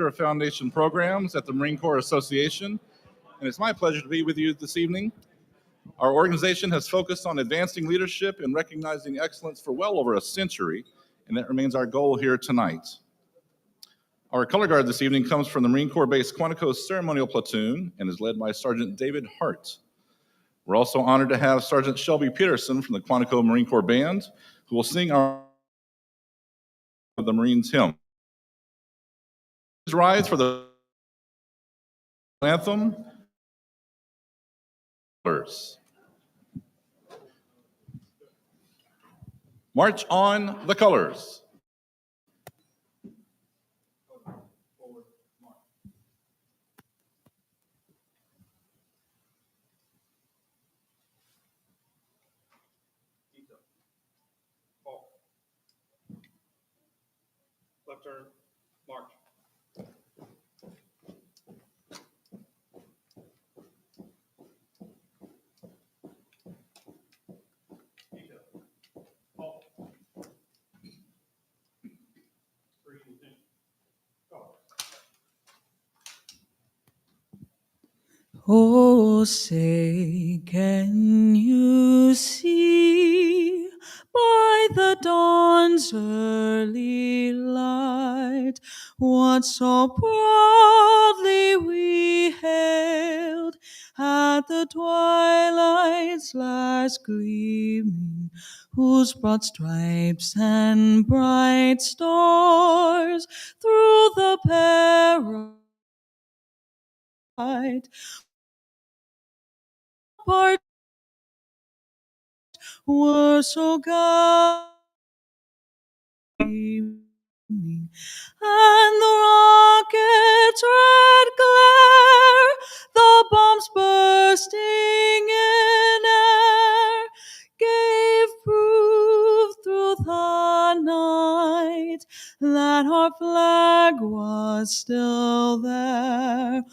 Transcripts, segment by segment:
of Foundation Programs at the Marine Corps Association, and it's my pleasure to be with you this evening. Our organization has focused on advancing leadership and recognizing excellence for well over a century, and that remains our goal here tonight. Our color guard this evening comes from the Marine Corps Base Quantico Ceremonial Platoon and is led by Sergeant David Hart. We're also honored to have Sergeant Shelby Peterson from the Quantico Marine Corps Band, who will sing the Marines hymn. Please rise for the anthem. March on the colors. Left turn, march. Oh, say, can you see by the dawn's early light what so proudly we hailed at the twilight's last gleaming, whose broad stripes and bright stars through the perilous night part were so gleaming, and the rocket's red glare, the bombs bursting in air, gave proof through the night that our flag was still there.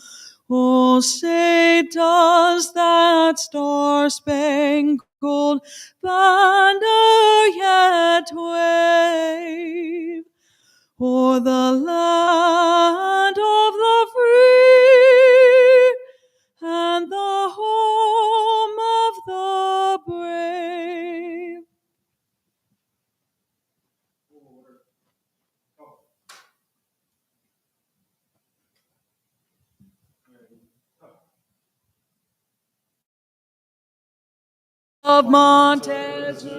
Oh, say, does that star-spangled banner yet wave o'er the land of the free and the home of the brave? Of Montezuma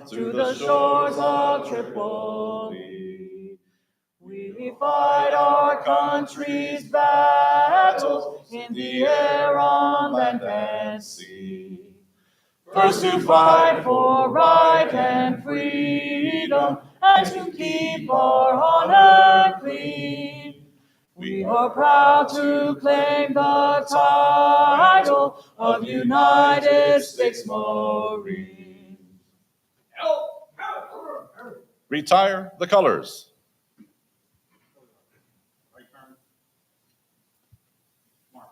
to the shores of Tripoli, we fight our country's battles in the air, on land and sea. First to fight for right and freedom, and to keep our honor clean. We are proud to claim the title of United States Marine. Retire the colors. Right turn, march.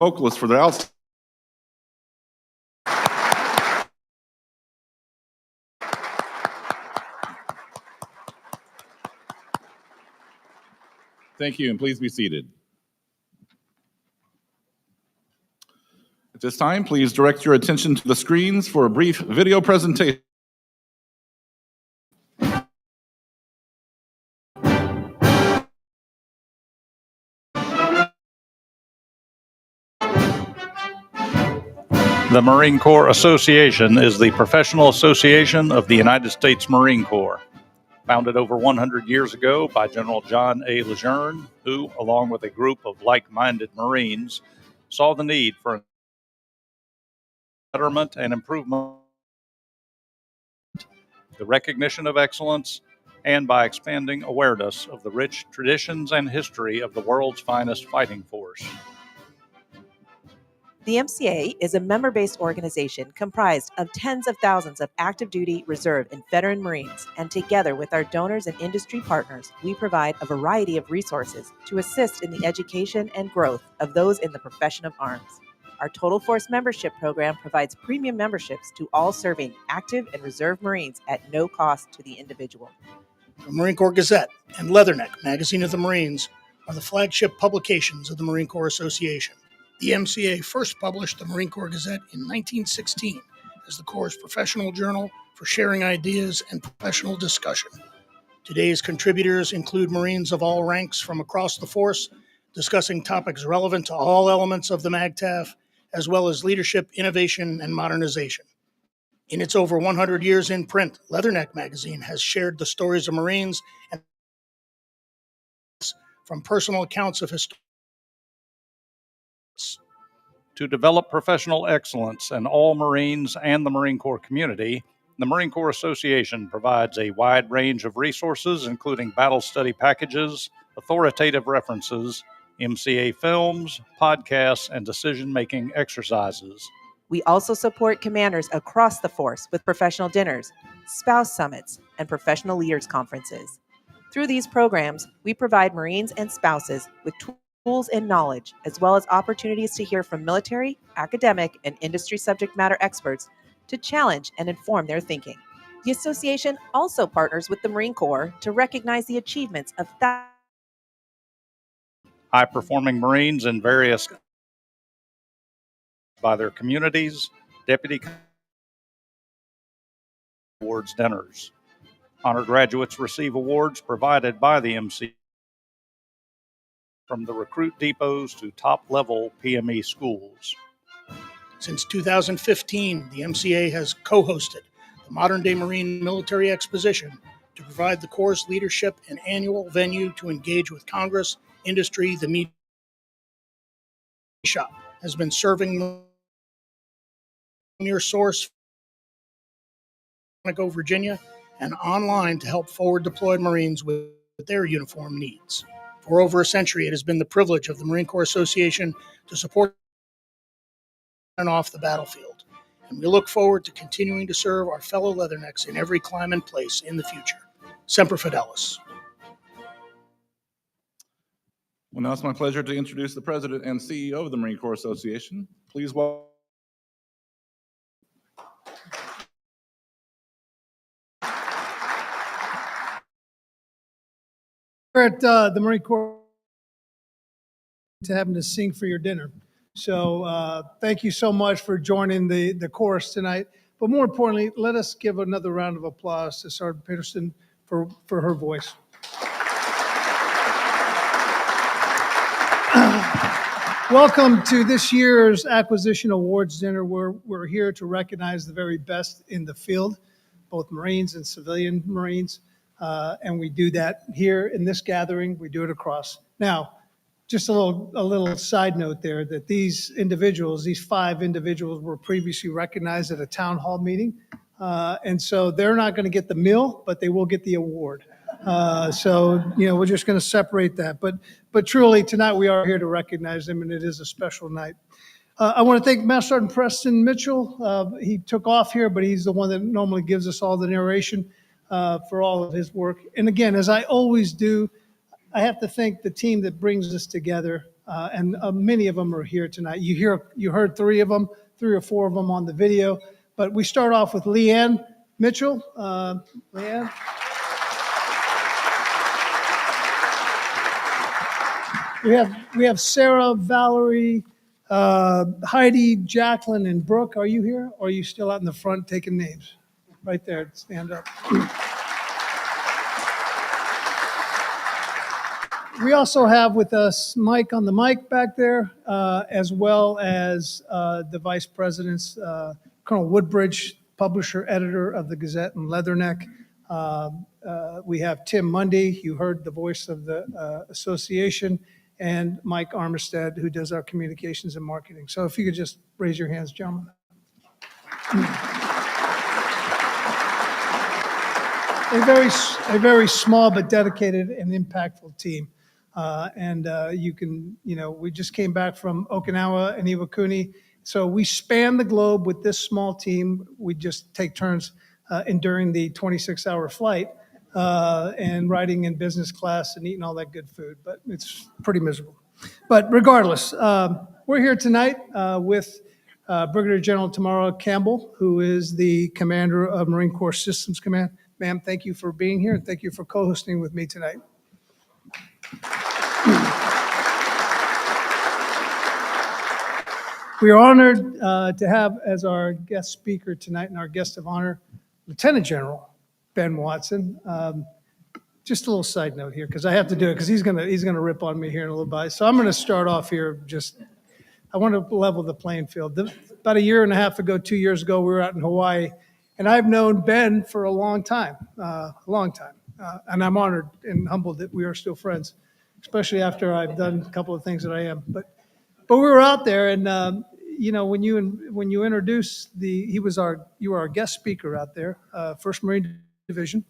Vocalists for their outstanding. Thank you, and please be seated. At this time, please direct your attention to the screens for a brief video presentation. The Marine Corps Association is the professional association of the United States Marine Corps, founded over 100 years ago by General John A. LtGen, who, along with a group of like-minded Marines, saw the need for betterment and improvement, the recognition of excellence, and by expanding awareness of the rich traditions and history of the world's finest fighting force. The MCA is a member-based organization comprised of tens of thousands of active duty, reserve, and veteran Marines, and together with our donors and industry partners, we provide a variety of resources to assist in the education and growth of those in the profession of arms. Our Total Force membership program provides premium memberships to all serving active and reserve Marines at no cost to the individual. The Marine Corps Gazette and Leatherneck, Magazine of the Marines, are the flagship publications of the Marine Corps Association. The MCA first published the Marine Corps Gazette in 1916 as the Corps' professional journal for sharing ideas and professional discussion. Today's contributors include Marines of all ranks from across the force, discussing topics relevant to all elements of the MAGTAF, as well as leadership, innovation, and modernization. In its over 100 years in print, Leatherneck Magazine has shared the stories of Marines and from personal accounts of historians. To develop professional excellence in all Marines and the Marine Corps community, the Marine Corps Association provides a wide range of resources, including battle study packages, authoritative references, MCA films, podcasts, and decision-making exercises. We also support commanders across the force with professional dinners, spouse summits, and professional leaders conferences. Through these programs, we provide Marines and spouses with tools and knowledge, as well as opportunities to hear from military, academic, and industry subject matter experts to challenge and inform their thinking. The association also partners with the Marine Corps to recognize the achievements of high-performing Marines in various by their communities, deputy awards dinners. Honor graduates receive awards provided by the MC from the recruit depots to top-level PME schools. Since 2015, the MCA has co-hosted the Modern Day Marine Military Exposition to provide the Corps' leadership an annual venue to engage with Congress, industry, the media. Shop has been serving near source Virginia and online to help forward deployed Marines with their uniform needs. For over a century, it has been the privilege of the Marine Corps Association to support and off the battlefield, and we look forward to continuing to serve our fellow Leathernecks in every clime and place in the future. Semper Fidelis. Well, now it's my pleasure to introduce the President and CEO of the Marine Corps Association. Please welcome. We're at the Marine Corps to having to sing for your dinner. So thank you so much for joining the chorus tonight. But more importantly, let us give another round of applause to Sergeant Peterson for her voice. Welcome to this year's Acquisition Awards Dinner, where we're here to recognize the very best in the field, both Marines and civilian Marines. And we do that here in this gathering. We do it across. Now, just a little side note there that these five individuals were previously recognized at a town hall meeting. And so they're not going to get the meal, but they will get the award. So, we're just going to separate that. But truly, tonight we are here to recognize them, and it is a special night. I want to thank Master Sergeant Preston Mitchell. He took off here, but he's the one that normally gives us all the narration for all of his work. And again, as I always do, I have to thank the team that brings us together, and many of them are here tonight. You heard three or four of them on the video, but we start off with Leanne Mitchell. Leanne. We have Sarah, Valerie, Heidi, Jacqueline, and Brooke. Are you here? Or are you still out in the front taking names? Right there, stand up. We also have with us Mike on the mic back there, as well as the vice presidents, Colonel Woodbridge, publisher, editor of the Gazette and Leatherneck. We have Tim Mundy, you heard the voice of the association, and Mike Armistead, who does our communications and marketing. So if you could just raise your hands, gentlemen. A very small but dedicated and impactful team. We just came back from Okinawa and Iwakuni, So we span the globe with this small team. We just take turns enduring the 26-hour flight and riding in business class and eating all that good food, but it's pretty miserable. But regardless, we're here tonight with Brigadier General Tamara Campbell, who is the commander of Marine Corps Systems Command. Ma'am, thank you for being here, and thank you for co-hosting with me tonight. We are honored to have as our guest speaker tonight and our guest of honor, Lieutenant General Ben Watson. Just a little side note here, because I have to do it, because he's gonna rip on me here in a little bit. So I'm gonna start off here. I want to level the playing field. About a year and a half ago, 2 years ago, we were out in Hawaii, and I've known Ben for a long time, and I'm honored and humbled that we are still friends, especially after I've done a couple of things that I am. But we were out there, and you know, when you introduced you were our guest speaker out there, 1st Marine Division,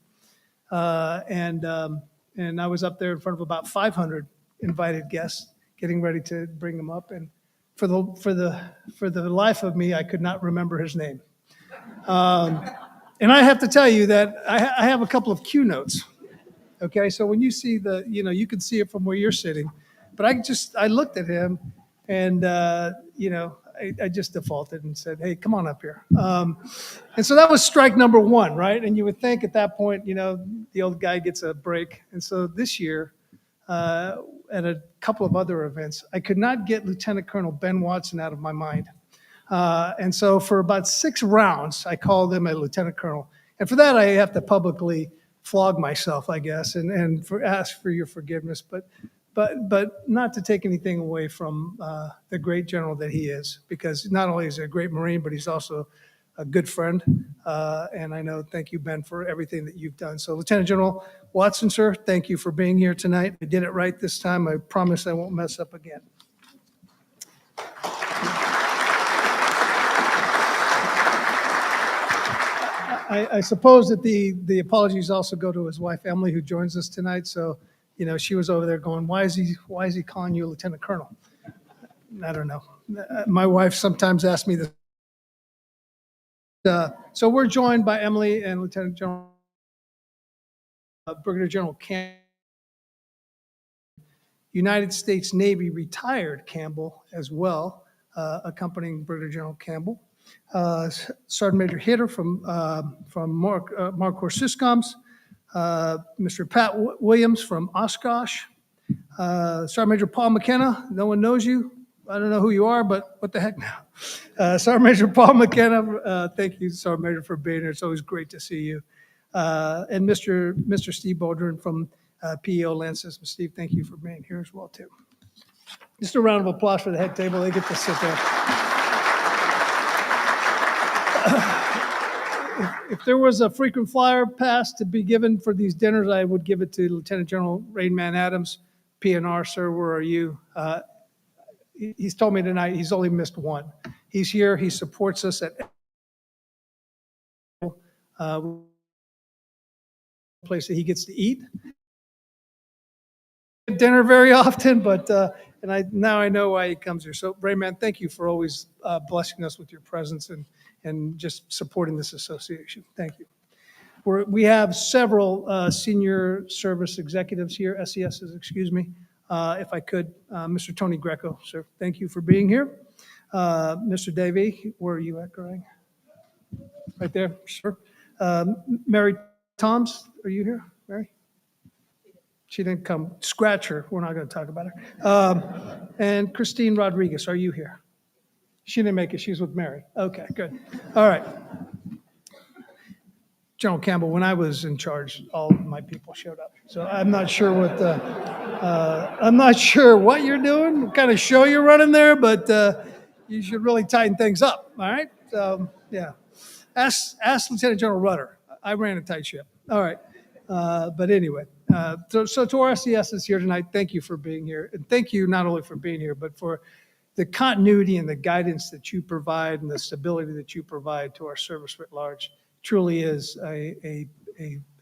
and I was up there in front of about 500 invited guests, getting ready to bring them up, and for the life of me, I could not remember his name. And I have to tell you that I have a couple of Keynotes. Okay, so when you see you can see it from where you're sitting, but I looked at him, and I just defaulted and said, "Hey, come on up here." And so that was strike number one, right? And you would think at that point, the old guy gets a break. And so this year, at a couple of other events, I could not get Lieutenant Colonel Ben Watson out of my mind. And so for about 6 rounds, I called him a Lieutenant Colonel. And for that, I have to publicly flog myself, I guess, and ask for your forgiveness. But not to take anything away from the great general that he is, because not only is he a great Marine, but he's also a good friend. And I know, thank you, Ben, for everything that you've done. So Lieutenant General Watson, sir, thank you for being here tonight. I did it right this time. I promise I won't mess up again. I suppose that the apologies also go to his wife, Emily, who joins us tonight. So, she was over there going, why is he calling you Lieutenant Colonel? I don't know. My wife sometimes asks me this. So we're joined by Emily and Lieutenant General Brigadier General Campbell, United States Navy retired Campbell as well, accompanying Brigadier General Campbell. Sergeant Major Hitter from Marine Corps Syscoms, Mr. Pat Williams from Oshkosh, Sergeant Major Paul McKenna. No one knows you. I don't know who you are, but what the heck now? Sergeant Major Paul McKenna, thank you, Sergeant Major, for being here. It's always great to see you. And Mr. Steve Baldwin from PEO Land Systems. Steve, thank you for being here as well, too. Just a round of applause for the head table. They get to sit there. If there was a frequent flyer pass to be given for these dinners, I would give it to Lieutenant General Rainman Adams. PNR, sir, where are you? He's told me tonight he's only missed one. He's here. He supports us at place that he gets to eat dinner very often, but now I know why he comes here. So, Rayman, thank you for always blessing us with your presence and just supporting this association. Thank you. We have several senior service executives here, SESs, excuse me. If I could, Mr. Tony Greco, sir, thank you for being here. Mr. Davey, where are you at, Greg? Right there, sir. Mary Toms, are you here, Mary? She didn't come. Scratch her. We're not going to talk about her. And Christine Rodriguez, are you here? She didn't make it. She's with Mary. Okay, good. All right. General Campbell, when I was in charge, all of my people showed up. So I'm not sure what you're doing, what kind of show you're running there, but you should really tighten things up. All right. So yeah, ask Lieutenant General Rudder. I ran a tight ship. All right. But anyway, so to our SESs here tonight, thank you for being here. And thank you not only for being here, but for the continuity and the guidance that you provide and the stability that you provide to our service writ large. Truly is a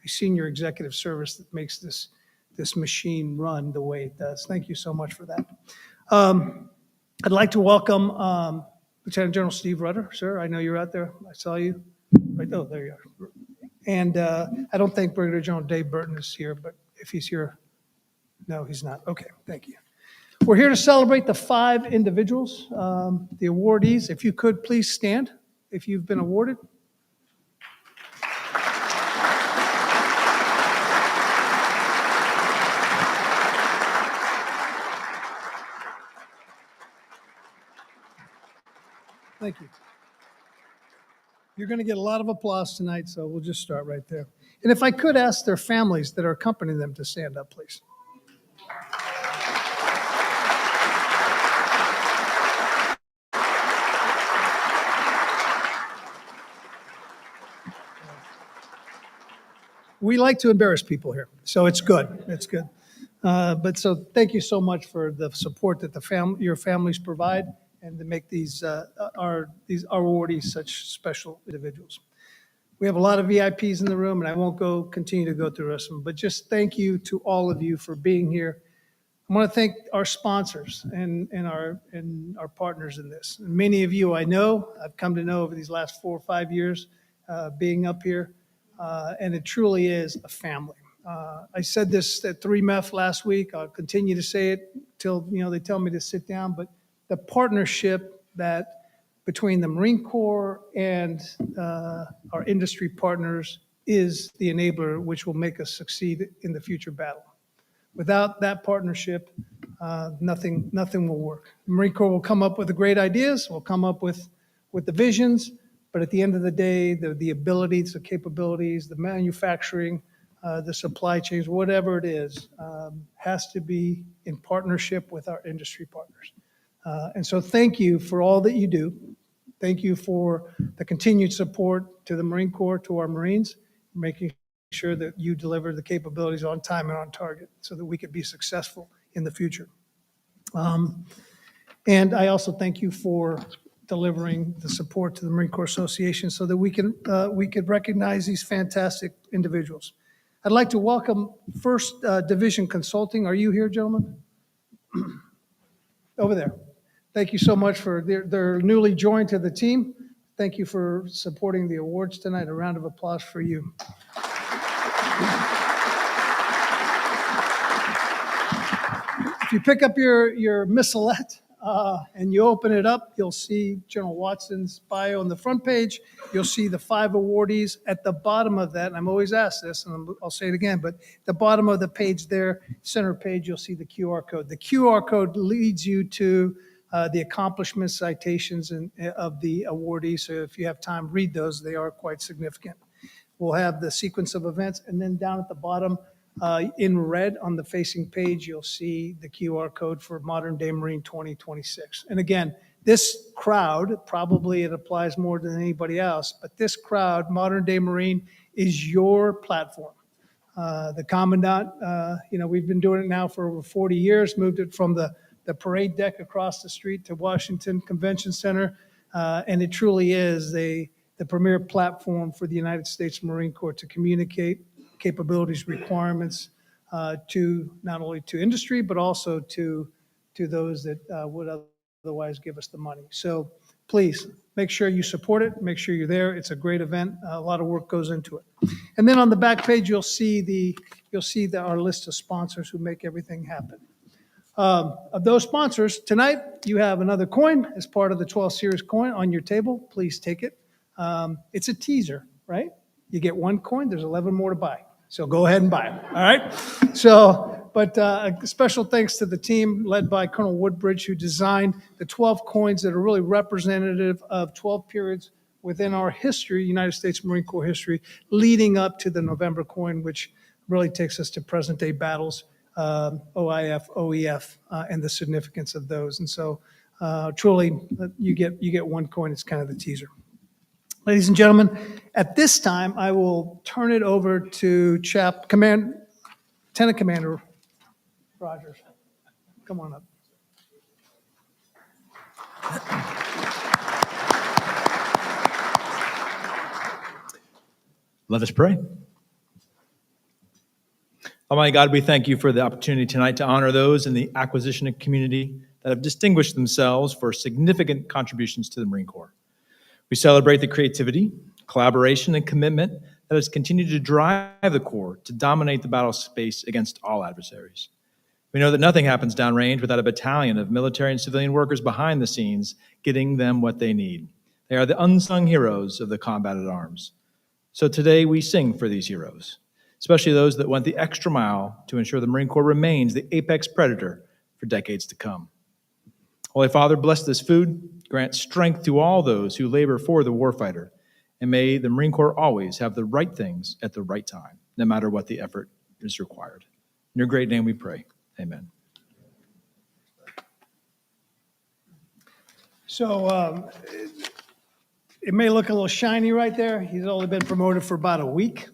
senior executive service that makes this machine run the way it does. Thank you so much for that. I'd like to welcome Lieutenant General Steve Rudder, sir, I know you're out there. I saw you. Right, oh, there you are. And I don't think Brigadier General Dave Burton is here, but if he's here, no, he's not. Okay, thank you. We're here to celebrate the 5 individuals, the awardees. If you could, please stand if you've been awarded. Thank you. You're going to get a lot of applause tonight, so we'll just start right there. And if I could ask their families that are accompanying them to stand up, please. We like to embarrass people here, so it's good. It's good. But so thank you so much for the support that your families provide and to make these awardees such special individuals. We have a lot of VIPs in the room, and I won't continue to go through the rest of them, but just thank you to all of you for being here. I want to thank our sponsors and our partners in this. And many of you I've come to know over these last 4 or 5 years being up here, and it truly is a family. I said this at 3MEF last week. I'll continue to say it till they tell me to sit down, but the partnership that between the Marine Corps and our industry partners is the enabler which will make us succeed in the future battle. Without that partnership, nothing will work. The Marine Corps will come up with the great ideas, will come up with the visions, but at the end of the day, the abilities, the capabilities, the manufacturing, the supply chains, whatever it is, has to be in partnership with our industry partners. And so thank you for all that you do. Thank you for the continued support to the Marine Corps, to our Marines, making sure that you deliver the capabilities on time and on target so that we could be successful in the future. And I also thank you for delivering the support to the Marine Corps Association so that we could recognize these fantastic individuals. I'd like to welcome First Division Consulting. Are you here, gentlemen? Over there. Thank you so much for they're newly joined to the team. Thank you for supporting the awards tonight. A round of applause for you. If you pick up your missalette and you open it up, you'll see General Watson's bio on the front page. You'll see the 5 awardees at the bottom of that. And I'm always asked this, and I'll say it again, but the bottom of the page there, center page, you'll see the QR code. The QR code leads you to the accomplishment citations of the awardees. So if you have time, read those. They are quite significant. We'll have the sequence of events, and then down at the bottom, in red on the facing page, you'll see the QR code for Modern Day Marine 2026. And again, this crowd, probably it applies more than anybody else, but this crowd, Modern Day Marine, is your platform. The Commandant, we've been doing it now for over 40 years, moved it from the parade deck across the street to Washington Convention Center, and it truly is the premier platform for the United States Marine Corps to communicate capabilities, requirements to not only to industry, but also to those that would otherwise give us the money. So please make sure you support it, make sure you're there. It's a great event. A lot of work goes into it. And then on the back page, you'll see our list of sponsors who make everything happen. Of those sponsors, tonight you have another coin as part of the 12 Series coin on your table. Please take it. It's a teaser, right? You get 1 coin, there's 11 more to buy. So go ahead and buy them, all right? So, but a special thanks to the team led by Colonel Woodbridge, who designed the 12 coins that are really representative of 12 periods within our history, United States Marine Corps history, leading up to the November coin, which really takes us to present day battles, OIF, OEF, and the significance of those. And so truly, you get 1 coin. It's kind of the teaser. Ladies and gentlemen, at this time, I will turn it over to Lieutenant Commander Rogers. Come on up. Let us pray. Almighty God, we thank you for the opportunity tonight to honor those in the acquisition community that have distinguished themselves for significant contributions to the Marine Corps. We celebrate the creativity, collaboration, and commitment that has continued to drive the Corps to dominate the battle space against all adversaries. We know that nothing happens downrange without a battalion of military and civilian workers behind the scenes getting them what they need. They are the unsung heroes of the combat at arms. So today we sing for these heroes, especially those that went the extra mile to ensure the Marine Corps remains the apex predator for decades to come. Holy Father, bless this food, grant strength to all those who labor for the warfighter, and may the Marine Corps always have the right things at the right time, no matter what the effort is required. In your great name we pray. Amen. So it may look a little shiny right there. He's only been promoted for about a week.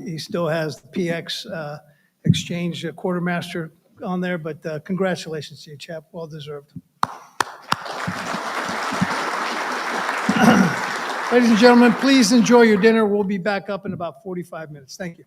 He still has the PX exchange quartermaster on there, but congratulations to you, chap. Well deserved. Ladies and gentlemen, please enjoy your dinner. We'll be back up in about 45 minutes. Thank you.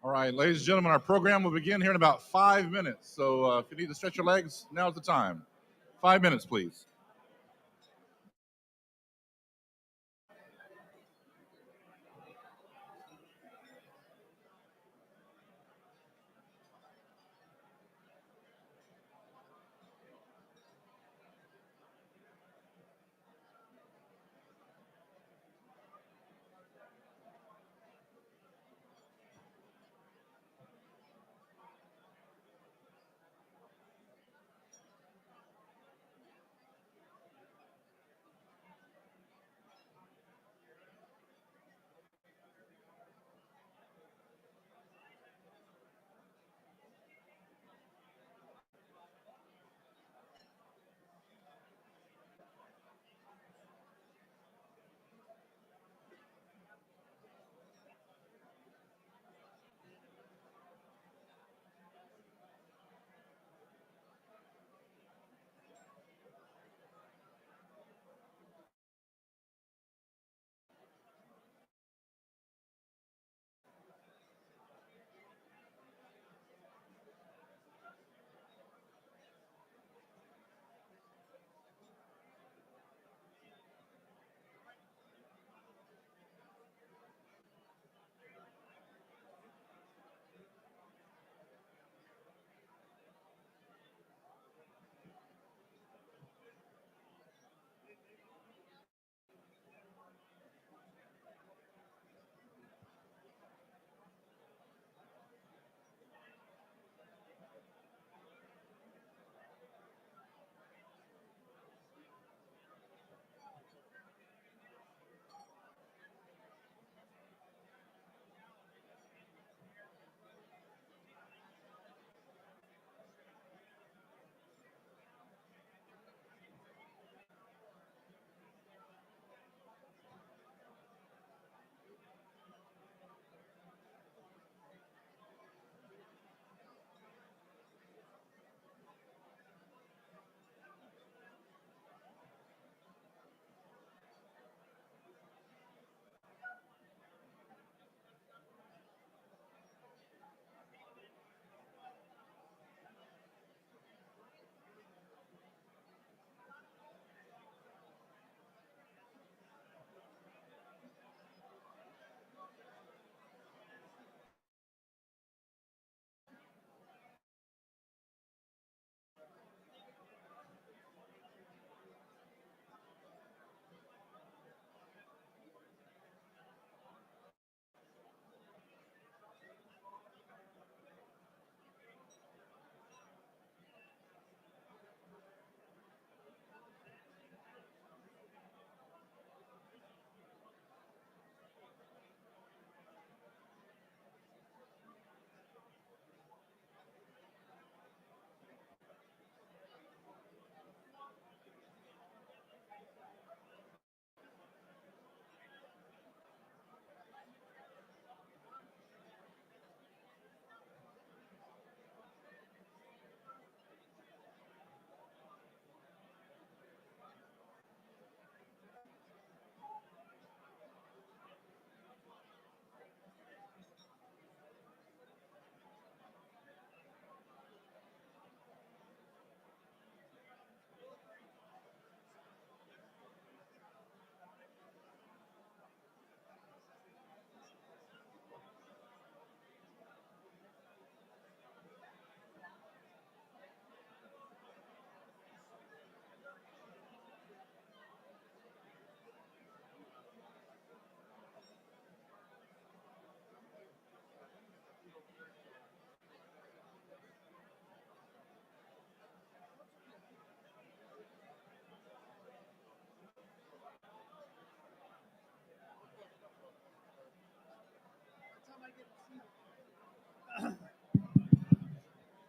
All right, ladies and gentlemen, our program will begin here in about 5 minutes. So if you need to stretch your legs, now's the time. 5 minutes, please.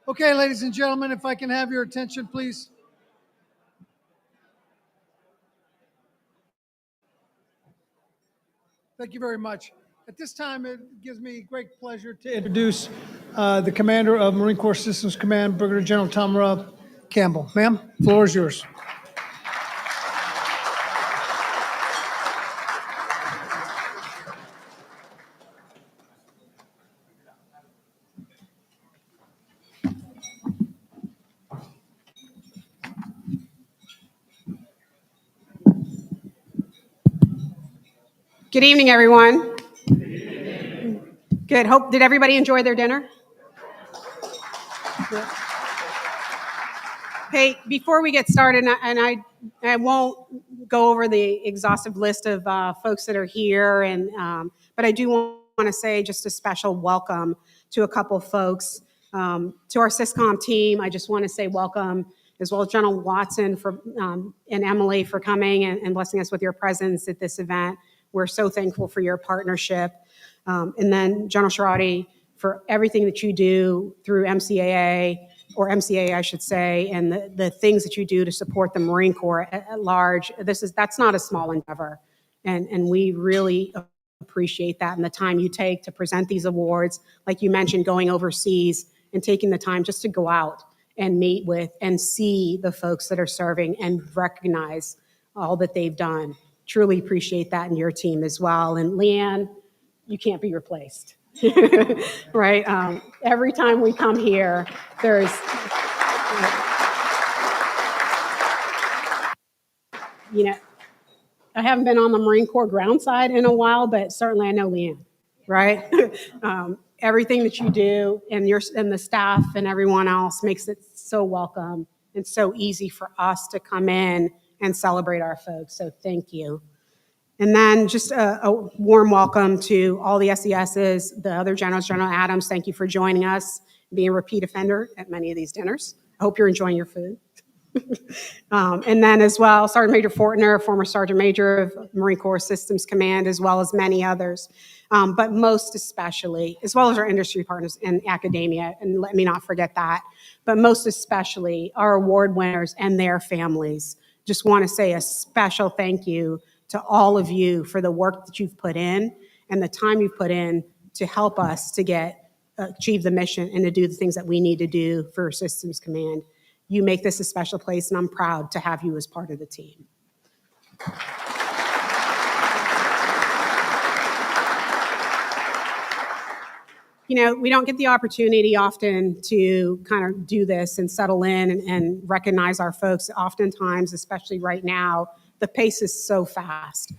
Okay, ladies and gentlemen, if I can have your attention, please. Thank you very much. At this time, it gives me great pleasure to introduce the commander of Marine Corps Systems Command, Brigadier General Tamara Campbell. Ma'am, floor is yours. Good evening, everyone. Good. Did everybody enjoy their dinner? Yeah. Hey, before we get started, and I won't go over the exhaustive list of folks that are here, but I do want to say just a special welcome to a couple folks. To our Syscom team, I just want to say welcome, as well as General Watson and Emily for coming and blessing us with your presence at this event. We're so thankful for your partnership. And then General Sharadi for everything that you do through MCA, I should say, and the things that you do to support the Marine Corps at large. That's not a small endeavor. And we really appreciate that and the time you take to present these awards. Like you mentioned, going overseas and taking the time just to go out and meet with and see the folks that are serving and recognize all that they've done. Truly appreciate that in your team as well. And Leanne, you can't be replaced, right? Every time we come here, there's, I haven't been on the Marine Corps ground side in a while, but certainly I know Leanne, right? Everything that you do and the staff and everyone else makes it so welcome and so easy for us to come in and celebrate our folks. So thank you. And then just a warm welcome to all the SESs, the other generals. General Adams, thank you for joining us, being a repeat offender at many of these dinners. I hope you're enjoying your food. And then as well, Sergeant Major Fortner, former Sergeant Major of Marine Corps Systems Command, as well as many others. But most especially, as well as our industry partners in academia, and let me not forget that, but most especially our award winners and their families. Just want to say a special thank you to all of you for the work that you've put in and the time you've put in to help us to achieve the mission and to do the things that we need to do for Systems Command. You make this a special place, and I'm proud to have you as part of the team. We don't get the opportunity often to kind of do this and settle in and recognize our folks. Oftentimes, especially right now, the pace is so fast.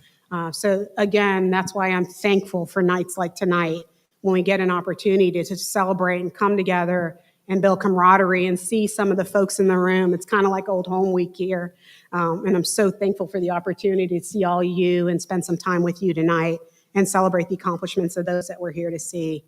So again, that's why I'm thankful for nights like tonight when we get an opportunity to celebrate and come together and build camaraderie and see some of the folks in the room. It's kind of like old home week here. And I'm so thankful for the opportunity to see all you and spend some time with you tonight and celebrate the accomplishments of those that we're here to see.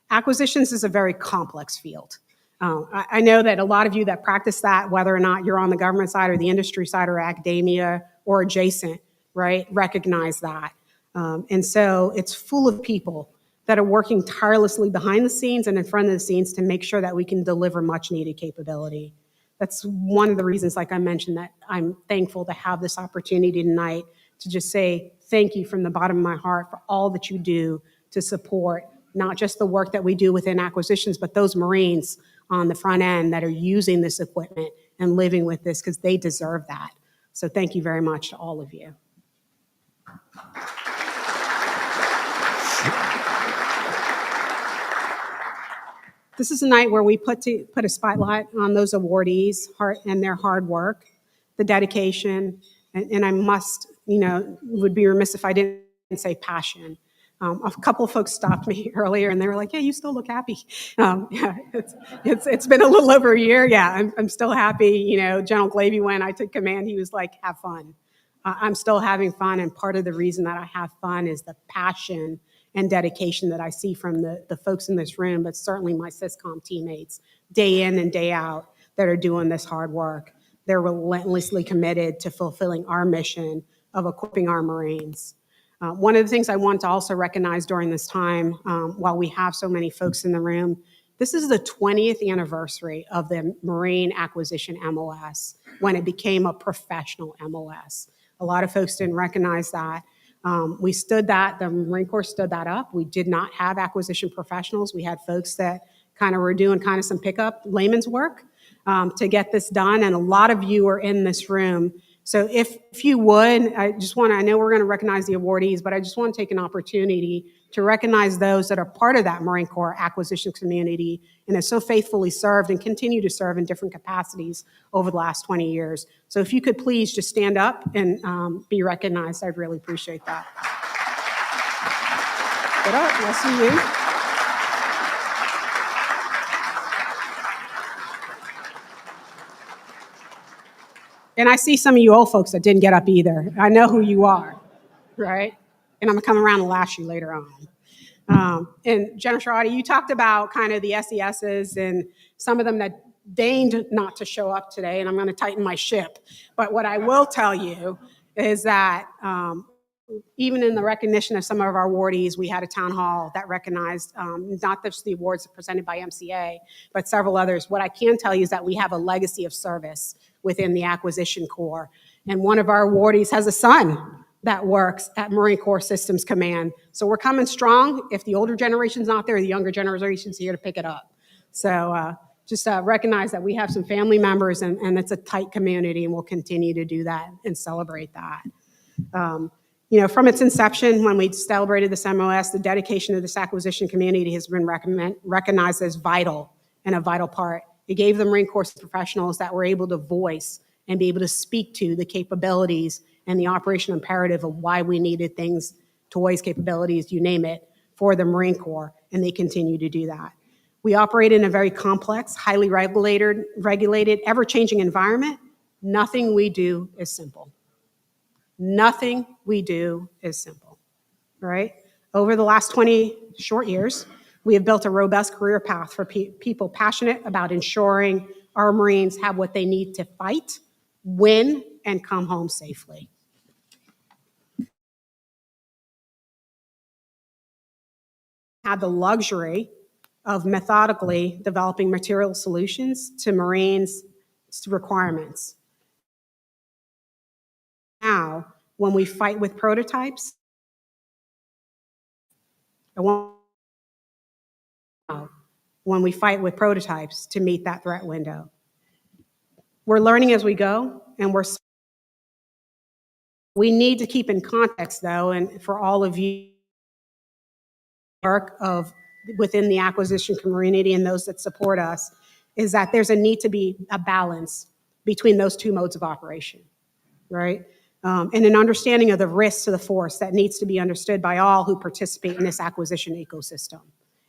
Acquisitions is a very complex field. I know that a lot of you that practice that, whether or not you're on the government side or the industry side or academia or adjacent, right, recognize that. And so it's full of people that are working tirelessly behind the scenes and in front of the scenes to make sure that we can deliver much needed capability. That's one of the reasons, like I mentioned, that I'm thankful to have this opportunity tonight to just say thank you from the bottom of my heart for all that you do to support not just the work that we do within acquisitions, but those Marines on the front end that are using this equipment and living with this, because they deserve that. So thank you very much to all of you. This is a night where we put a spotlight on those awardees and their hard work, the dedication, and I must, would be remiss if I didn't say passion. A couple of folks stopped me earlier and they were like, "Yeah, you still look happy." Yeah, it's been a little over a year. Yeah, I'm still happy. General Glavy, when I took command, he was like, "Have fun." I'm still having fun, and part of the reason that I have fun is the passion and dedication that I see from the folks in this room, but certainly my Syscom teammates, day in and day out, that are doing this hard work. They're relentlessly committed to fulfilling our mission of equipping our Marines. One of the things I want to also recognize during this time, while we have so many folks in the room, this is the 20th anniversary of the Marine Acquisition MOS, when it became a professional MOS. A lot of folks didn't recognize that. The Marine Corps stood that up. We did not have acquisition professionals. We had folks that were doing some pickup layman's work to get this done, and a lot of you are in this room. So if you would, I know we're going to recognize the awardees, but I just want to take an opportunity to recognize those that are part of that Marine Corps acquisition community and have so faithfully served and continue to serve in different capacities over the last 20 years. So if you could please just stand up and be recognized, I'd really appreciate that. Get up, I see you. And I see some of you old folks that didn't get up either. I know who you are, right? And I'm gonna come around and lash you later on. And Jennifer Sharadi, you talked about kind of the SESs and some of them that deigned not to show up today, and I'm going to tighten my ship. But what I will tell you is that even in the recognition of some of our awardees, we had a town hall that recognized not just the awards presented by MCA, but several others. What I can tell you is that we have a legacy of service within the acquisition corps. And one of our awardees has a son that works at Marine Corps Systems Command. So we're coming strong. If the older generation's not there, the younger generation's here to pick it up. So just recognize that we have some family members and it's a tight community, and we'll continue to do that and celebrate that. You know, from its inception, when we celebrated this MOS, the dedication of this acquisition community has been recognized as vital and a vital part. It gave the Marine Corps professionals that were able to voice and be able to speak to the capabilities and the operational imperative of why we needed things, toys, capabilities, you name it, for the Marine Corps, and they continue to do that. We operate in a very complex, highly regulated, ever-changing environment. Nothing we do is simple. Nothing we do is simple, right? Over the last 20 short years, we have built a robust career path for people passionate about ensuring our Marines have what they need to fight, win, and come home safely. Had the luxury of methodically developing material solutions to Marines' requirements. Now, when we fight with prototypes, when we fight with prototypes to meet that threat window. We're learning as we go, and we need to keep in context, though, and for all of you, work of within the acquisition community and those that support us, is that there's a need to be a balance between those two modes of operation, right? And an understanding of the risks to the force that needs to be understood by all who participate in this acquisition ecosystem.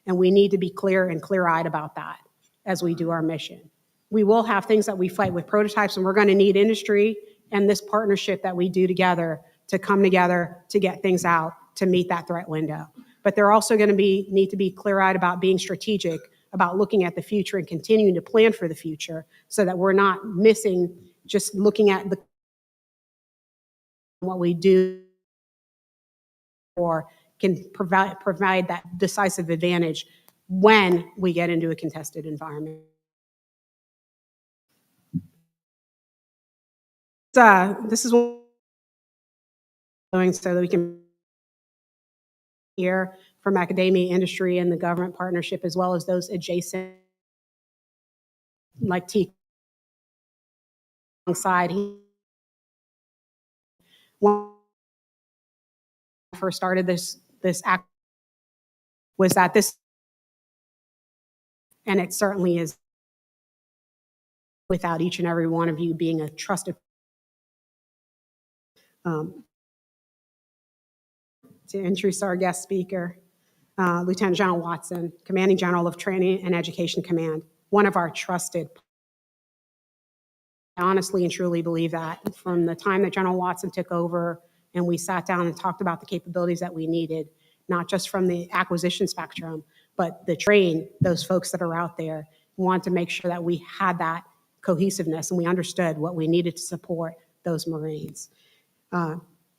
And we need to be clear and clear-eyed about that as we do our mission. We will have things that we fight with prototypes, and we're going to need industry and this partnership that we do together to come together to get things out to meet that threat window. But they're also going to need to be clear-eyed about being strategic, about looking at the future and continuing to plan for the future so that we're not missing just looking at what we do or can provide that decisive advantage when we get into a contested environment. This is what we're doing so that we can hear from academia, industry, and the government partnership, as well as those adjacent, like T alongside. When I first started this act was that this, and it certainly is, without each and every one of you being a trusted. To introduce our guest speaker, Lieutenant General Watson, Commanding General of Training and Education Command, one of our trusted. I honestly and truly believe that from the time that General Watson took over and we sat down and talked about the capabilities that we needed, not just from the acquisition spectrum, but the train, those folks that are out there, want to make sure that we had that cohesiveness and we understood what we needed to support those Marines.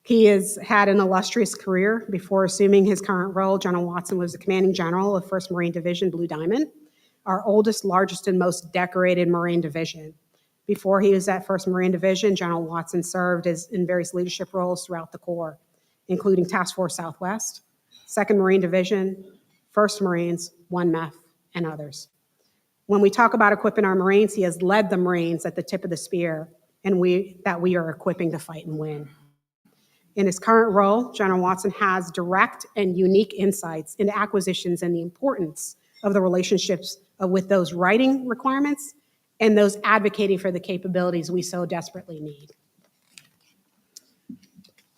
He has had an illustrious career. Before assuming his current role, General Watson was the Commanding General of 1st Marine Division, Blue Diamond, our oldest, largest, and most decorated Marine Division. Before he was at 1st Marine Division, General Watson served in various leadership roles throughout the Corps, including Task Force Southwest, 2nd Marine Division, 1st Marines, 1 MEF, and others. When we talk about equipping our Marines, he has led the Marines at the tip of the spear, and we are equipping to fight and win. In his current role, General Watson has direct and unique insights into acquisitions and the importance of the relationships with those writing requirements and those advocating for the capabilities we so desperately need.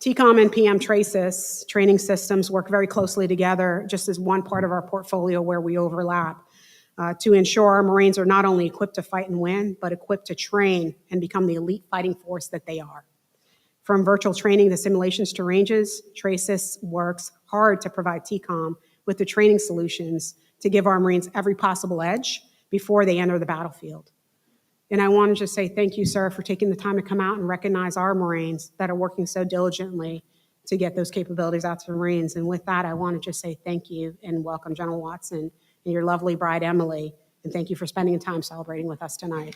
TCOM and PM TRACIS training systems work very closely together, just as one part of our portfolio where we overlap, to ensure our Marines are not only equipped to fight and win, but equipped to train and become the elite fighting force that they are. From virtual training to simulations to ranges, TRACIS works hard to provide TCOM with the training solutions to give our Marines every possible edge before they enter the battlefield. And I want to just say thank you, sir, for taking the time to come out and recognize our Marines that are working so diligently to get those capabilities out to the Marines. And with that, I want to just say thank you and welcome General Watson and your lovely bride, Emily. And thank you for spending time celebrating with us tonight.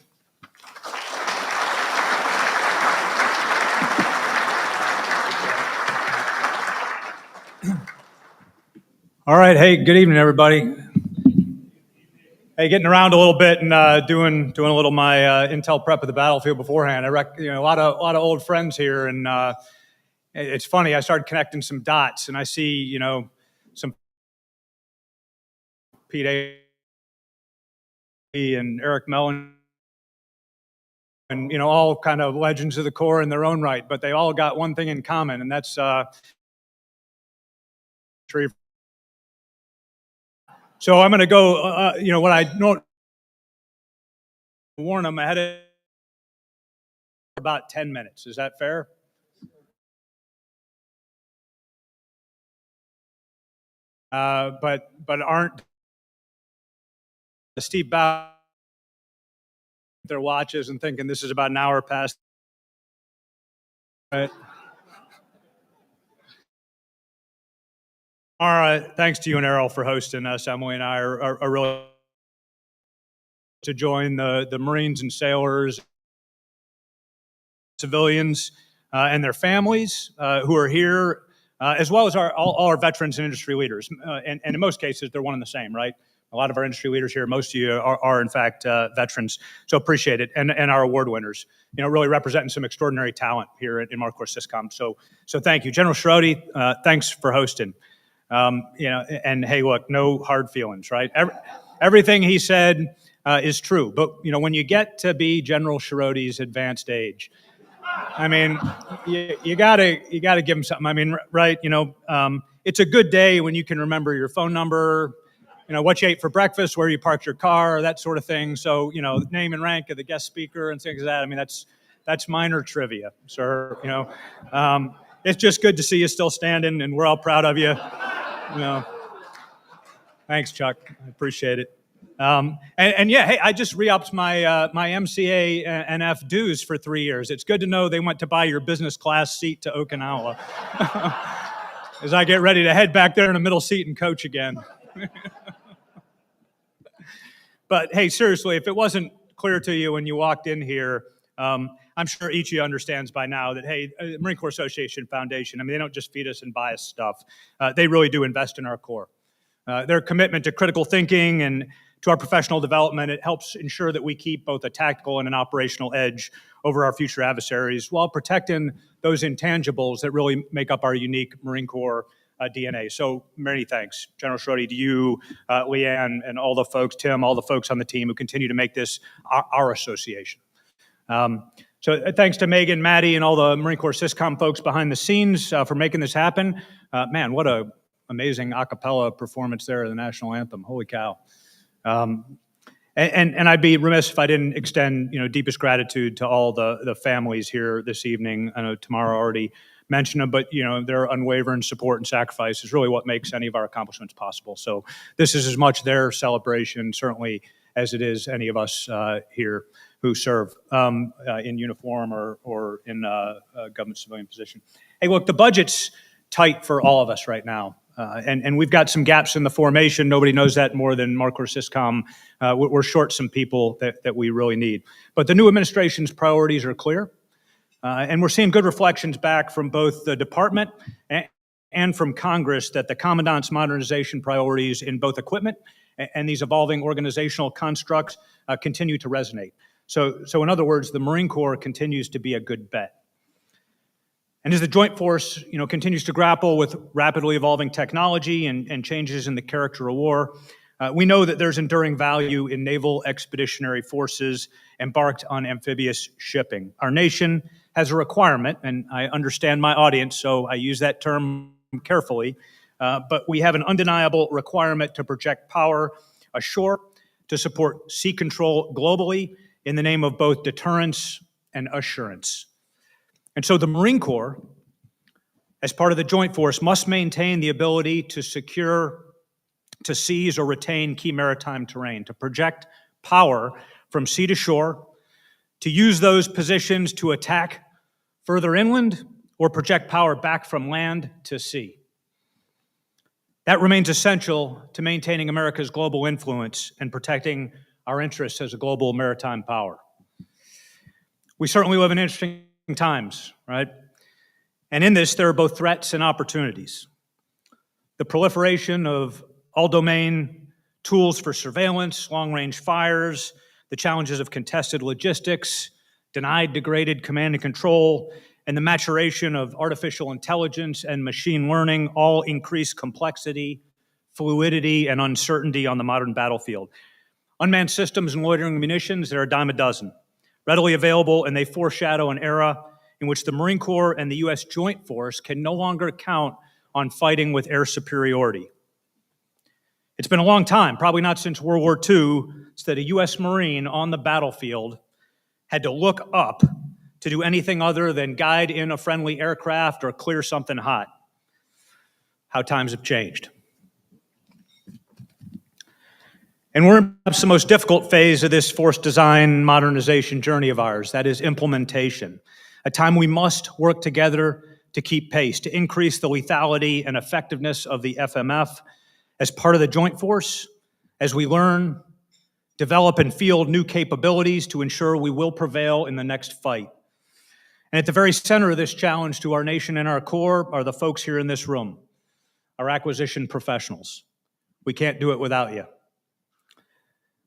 All right. Hey, good evening, everybody. Hey, getting around a little bit and doing a little my intel prep of the battlefield beforehand. A lot of old friends here, and it's funny. I started connecting some dots, and I see some Pete A. and Eric Mellon, and all kind of legends of the Corps in their own right, but they all got one thing in common, and that's So I'm going to go, what I don't warn them ahead of about 10 minutes. Is that fair? But aren't Steve bow their watches and thinking this is about an hour past? Right. All right. Thanks to you and Errol for hosting us. Emily and I are really to join the Marines and sailors, civilians, and their families who are here, as well as all our veterans and industry leaders. And in most cases, they're one and the same, right? A lot of our industry leaders here, most of you are in fact veterans, so appreciate it. And our award winners, really representing some extraordinary talent here in Marine Corps Syscom. So thank you. General Schroede, thanks for hosting. And hey, look, no hard feelings, right? Everything he said is true. But, when you get to be General Schroede's advanced age, I mean, you gotta give him something. I mean, right? It's a good day when you can remember your phone number, what you ate for breakfast, where you parked your car, that sort of thing. So, name and rank of the guest speaker and things like that. I mean, that's minor trivia, sir. It's just good to see you still standing, and we're all proud of you. Thanks, Chuck. I appreciate it. And yeah, hey, I just re-upped my MCA and F dues for 3 years. It's good to know they went to buy your business class seat to Okinawa as I get ready to head back there in a middle seat and coach again. But hey, seriously, if it wasn't clear to you when you walked in here, I'm sure each of you understands by now that, hey, Marine Corps Association Foundation, I mean, they don't just feed us and buy us stuff. They really do invest in our Corps. Their commitment to critical thinking and to our professional development, it helps ensure that we keep both a tactical and an operational edge over our future adversaries while protecting those intangibles that really make up our unique Marine Corps DNA. So many thanks, General Schroede, to you, Leanne, and all the folks, Tim, all the folks on the team who continue to make this our association. So thanks to Megan, Maddie, and all the Marine Corps Syscom folks behind the scenes for making this happen. Man, what a amazing a cappella performance there of the national anthem. Holy cow. And I'd be remiss if I didn't extend, deepest gratitude to all the families here this evening. I know Tamara already mentioned them, but, their unwavering support and sacrifice is really what makes any of our accomplishments possible. So this is as much their celebration, certainly, as it is any of us here who serve in uniform or in a government civilian position. Hey, look, the budget's tight for all of us right now. And we've got some gaps in the formation. Nobody knows that more than Marine Corps Syscom. We're short some people that we really need. But the new administration's priorities are clear. And we're seeing good reflections back from both the department and from Congress that the Commandant's modernization priorities in both equipment and these evolving organizational constructs continue to resonate. So in other words, the Marine Corps continues to be a good bet. And as the Joint Force, continues to grapple with rapidly evolving technology and changes in the character of war, we know that there's enduring value in naval expeditionary forces embarked on amphibious shipping. Our nation has a requirement, and I understand my audience, so I use that term carefully, but we have an undeniable requirement to project power ashore to support sea control globally in the name of both deterrence and assurance. And so the Marine Corps, as part of the Joint Force, must maintain the ability to secure, to seize or retain key maritime terrain, to project power from sea to shore, to use those positions to attack further inland or project power back from land to sea. That remains essential to maintaining America's global influence and protecting our interests as a global maritime power. We certainly live in interesting times, right? And in this, there are both threats and opportunities. The proliferation of all-domain tools for surveillance, long-range fires, the challenges of contested logistics, denied, degraded command and control, and the maturation of artificial intelligence and machine learning all increase complexity, fluidity, and uncertainty on the modern battlefield. Unmanned systems and loitering munitions, they're a dime a dozen, readily available, and they foreshadow an era in which the Marine Corps and the U.S. Joint Force can no longer count on fighting with air superiority. It's been a long time, probably not since World War II, that a U.S. Marine on the battlefield had to look up to do anything other than guide in a friendly aircraft or clear something hot. How times have changed. And we're in perhaps the most difficult phase of this force design modernization journey of ours, that is implementation, a time we must work together to keep pace, to increase the lethality and effectiveness of the FMF as part of the Joint Force, as we learn, develop, and field new capabilities to ensure we will prevail in the next fight. And at the very center of this challenge to our nation and our Corps are the folks here in this room, our acquisition professionals. We can't do it without you.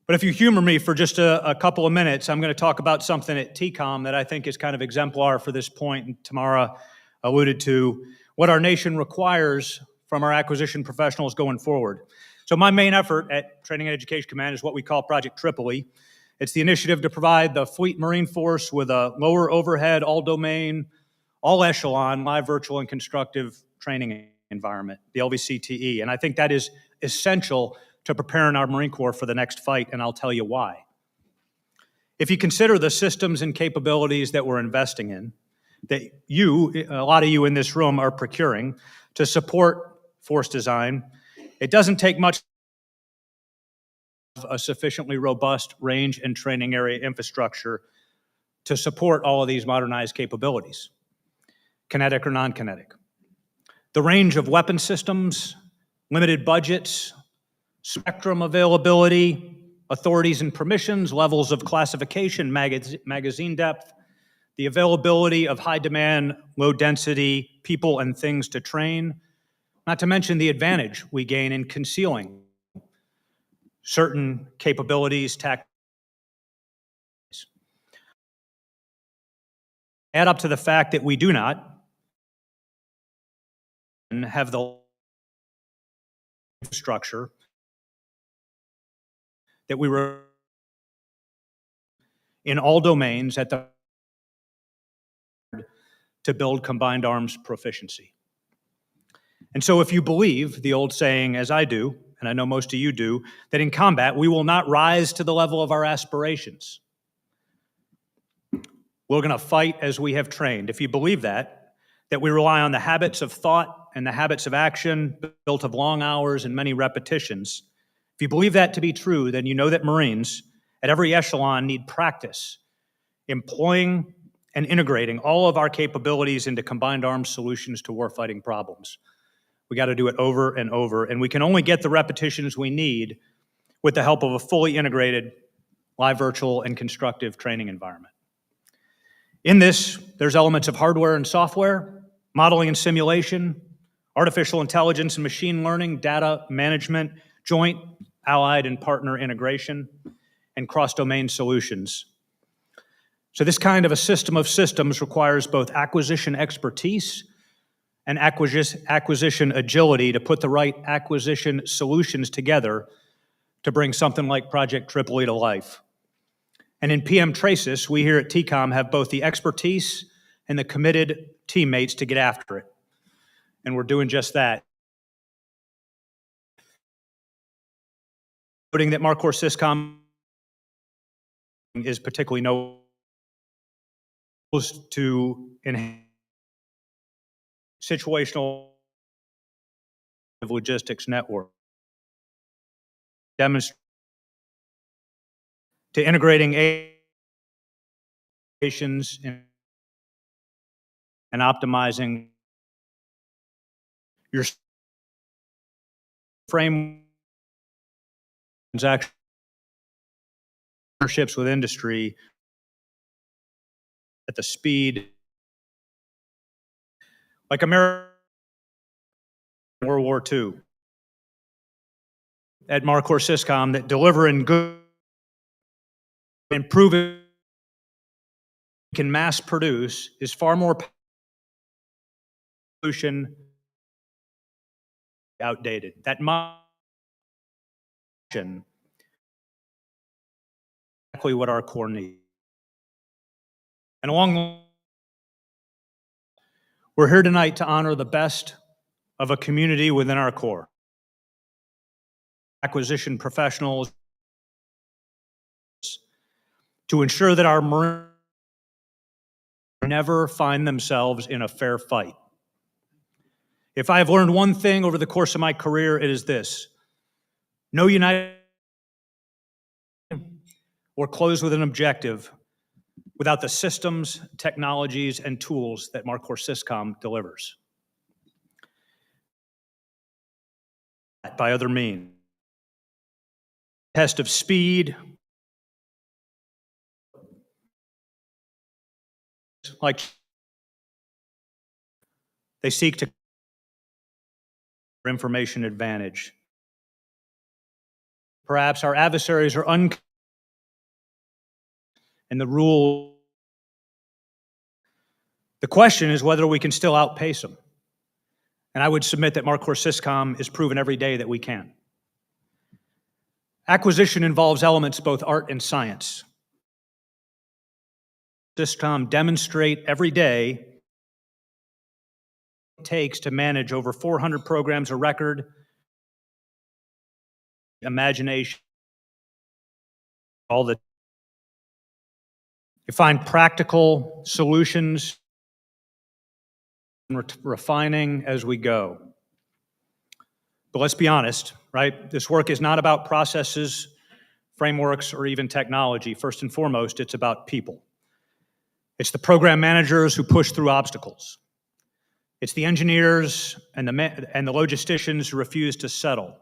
But if you humor me for just a couple of minutes, I'm going to talk about something at TCOM that I think is kind of exemplar for this point, and Tamara alluded to what our nation requires from our acquisition professionals going forward. So my main effort at Training and Education Command is what we call Project Tripoli. It's the initiative to provide the Fleet Marine Force with a lower overhead, all-domain, all-echelon, live, virtual, and constructive training environment, the LVCTE. And I think that is essential to preparing our Marine Corps for the next fight, and I'll tell you why. If you consider the systems and capabilities that we're investing in, that a lot of you in this room are procuring to support force design, it doesn't take much of a sufficiently robust range and training area infrastructure to support all of these modernized capabilities, kinetic or non-kinetic. The range of weapon systems, limited budgets, spectrum availability, authorities and permissions, levels of classification, magazine depth, the availability of high demand, low density people and things to train, not to mention the advantage we gain in concealing certain capabilities, tactics. Add up to the fact that we do not have the infrastructure that we were in all domains at the to build combined arms proficiency. And so if you believe the old saying, as I do, and I know most of you do, that in combat we will not rise to the level of our aspirations. We're going to fight as we have trained. If you believe that we rely on the habits of thought and the habits of action built of long hours and many repetitions, if you believe that to be true, then you know that Marines at every echelon need practice employing and integrating all of our capabilities into combined arms solutions to warfighting problems. We got to do it over and over, and we can only get the repetitions we need with the help of a fully integrated live, virtual, and constructive training environment. In this, there's elements of hardware and software, modeling and simulation, artificial intelligence and machine learning, data management, joint, allied, and partner integration, and cross-domain solutions. So this kind of a system of systems requires both acquisition expertise and acquisition agility to put the right acquisition solutions together to bring something like Project Tripoli to life. And in PM Tracis, we here at TCOM have both the expertise and the committed teammates to get after it. And we're doing just that. Noting that Marcor Syscom is particularly notable to enhance situational logistics network, demonstrate to integrating applications and optimizing your frame transaction partnerships with industry at the speed like America in World War II at Marcor Syscom that deliver in good and prove it can mass produce is far more solution outdated. That exactly what our core needs. And we're here tonight to honor the best of a community within our core. Acquisition professionals to ensure that our Marines never find themselves in a fair fight. If I have learned one thing over the course of my career, it is this: no united or close with an objective without the systems, technologies, and tools that Marcor Syscom delivers. By other means, test of speed, like they seek to information advantage. Perhaps our adversaries are and the rule. The question is whether we can still outpace them. And I would submit that Marcor Syscom is proven every day that we can. Acquisition involves elements both art and science. Syscom demonstrate every day what it takes to manage over 400 programs of record, imagination, all the you find practical solutions and refining as we go. But let's be honest, right? This work is not about processes, frameworks, or even technology. First and foremost, it's about people. It's the program managers who push through obstacles. It's the engineers and the logisticians who refuse to settle.